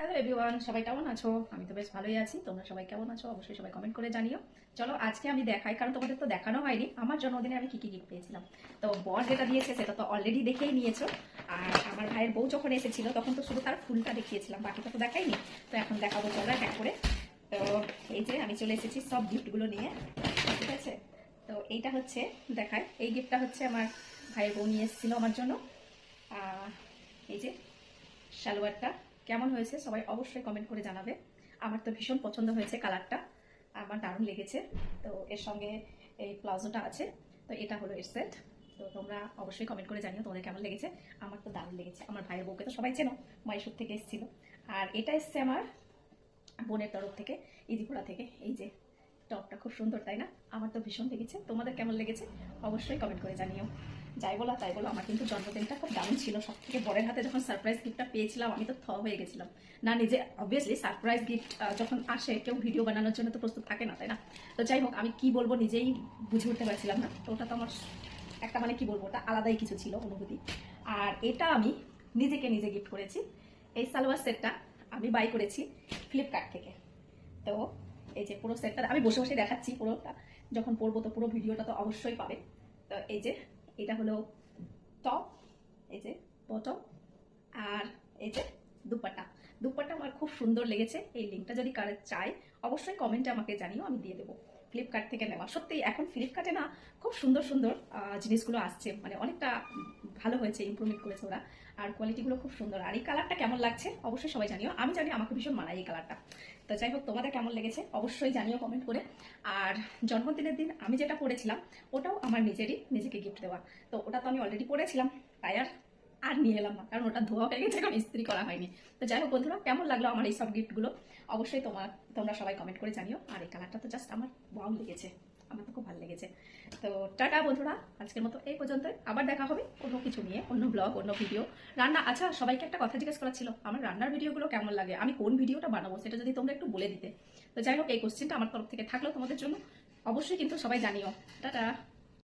Hello everyone, সবাই কেমন আছো? আমি তো বেশ ভালোই আছি। তোমরা সবাই কেমন আছো অবশ্যই সবাই কমেন্ট করে জানিও। চলো আজকে আমি দেখাই, কারণ তোমাদের তো দেখানো হয়নি আমার জন্মদিনে আমি কি কি গিফট পেয়েছিলাম। তো বর যেটা দিয়েছে সেটা তো অলরেডি দেখেই নিয়েছো। আর আমার ভাইয়ের বউ যখন এসেছিল তখন তো শুধু তার ফুলটা দেখিয়েছিলাম, বাকিটা তো দেখাইনি। তো এখন দেখাবো চলো এক করে। তো এই যে আমি চলে এসেছি সব গিফটগুলো নিয়ে, ঠিক আছে? তো এইটা হচ্ছে দেখায়, এই গিফটটা হচ্ছে আমার ভাইয়ের বউ নিয়ে এসেছিল আমার জন্য। এই যে সালোয়ারটা কেমন হয়েছে সবাই অবশ্যই কমেন্ট করে জানাবে। আমার তো ভীষণ পছন্দ হয়েছে, কালারটা আমার দারুণ লেগেছে। তো এর সঙ্গে এই প্লাজোটা আছে, তো এটা হলো এর সেট। তো তোমরা অবশ্যই কমেন্ট করে জানিও তোমাদের কেমন লেগেছে। আমার তো দারুণ লেগেছে। আমার ভাইয়ের বউকে তো সবাই চেনো, মাইশুর থেকে এসেছিল। আর এটা এসছে আমার বোনের তরফ থেকে, ইজিপুরা থেকে। এই যে টপটা খুব সুন্দর, তাই না? আমার তো ভীষণ লেগেছে। তোমাদের কেমন লেগেছে অবশ্যই কমেন্ট করে জানিও। যাই বলো তাই বলো, আমার কিন্তু জন্মদিনটা খুব দারুণ ছিল। সব থেকে বরের হাতে যখন সারপ্রাইজ গিফটটা পেয়েছিলাম আমি তো হয়ে গেছিলাম। না নিজে অবভিয়াসলি সারপ্রাইজ গিফট যখন আসে কেউ ভিডিও বানানোর জন্য তো প্রস্তুত থাকে না, তাই না? তো যাই হোক, আমি কি বলবো নিজেই বুঝে উঠতে পারছিলাম না। তো ওটা তো আমার একটা মানে কি বলবো, ওটা আলাদাই কিছু ছিল অনুভূতি। আর এটা আমি নিজেকে নিজে গিফট করেছি। এই সালোয়ার সেটটা আমি বাই করেছি ফ্লিপকার্ট থেকে। তো এই যে পুরো সেটটা আমি বসে বসে দেখাচ্ছি, পুরোটা যখন পরবো তো পুরো ভিডিওটা তো অবশ্যই পাবে। তো এই যে এটা হলো টপ, এই যে বটম, আর এই যে দুপাট্টা। দুপাট্টা আমার খুব সুন্দর লেগেছে। এই লিঙ্কটা যদি কারো চাই অবশ্যই কমেন্টে আমাকে জানিও, আমি দিয়ে দেবো। ফ্লিপকার্ট থেকে নেওয়া। সত্যি এখন ফ্লিপকার্টে না খুব সুন্দর সুন্দর জিনিসগুলো আসছে, মানে অনেকটা ভালো হয়েছে, ইমপ্রুভমেন্ট করেছে ওরা। আর কোয়ালিটিগুলো খুব সুন্দর। আর এই কালারটা কেমন লাগছে অবশ্যই সবাই জানিও। আমি জানি আমাকে ভীষণ মানায় এই কালারটা। তো যাই হোক, তোমাদের কেমন লেগেছে অবশ্যই জানিও কমেন্ট করে। আর জন্মদিনের দিন আমি যেটা পরেছিলাম ওটাও আমার নিজেকে গিফট দেওয়া। তো ওটা তো আমি অলরেডি পরেছিলাম, তাই আর আর নিয়ে এলাম না, কারণ ওটা ধোয়া হয়ে গেছে, এখন ইস্ত্রি করা হয়নি। তো যাই হোক বন্ধুরা, কেমন লাগলো আমার এই সব গিফটগুলো অবশ্যই তোমরা সবাই কমেন্ট করে জানিও। আর এই কালারটা তো জাস্ট আমার ওয়াও লেগেছে, আমার তো খুব ভালো লেগেছে। তো টাটা বন্ধুরা, আজকের মতো এই পর্যন্তই। আবার দেখা হবে অন্য কিছু নিয়ে, অন্য ব্লগ, অন্য ভিডিও, রান্না। আচ্ছা, সবাইকে একটা কথা জিজ্ঞেস করা ছিল, আমার রান্নার ভিডিওগুলো কেমন লাগে, আমি কোন ভিডিওটা বানাবো সেটা যদি তোমরা একটু বলে দিতে। তো যাই হোক, এই কোশ্চেনটা আমার তরফ থেকে থাকলো তোমাদের জন্য। অবশ্যই কিন্তু সবাই জানিও। টাটা।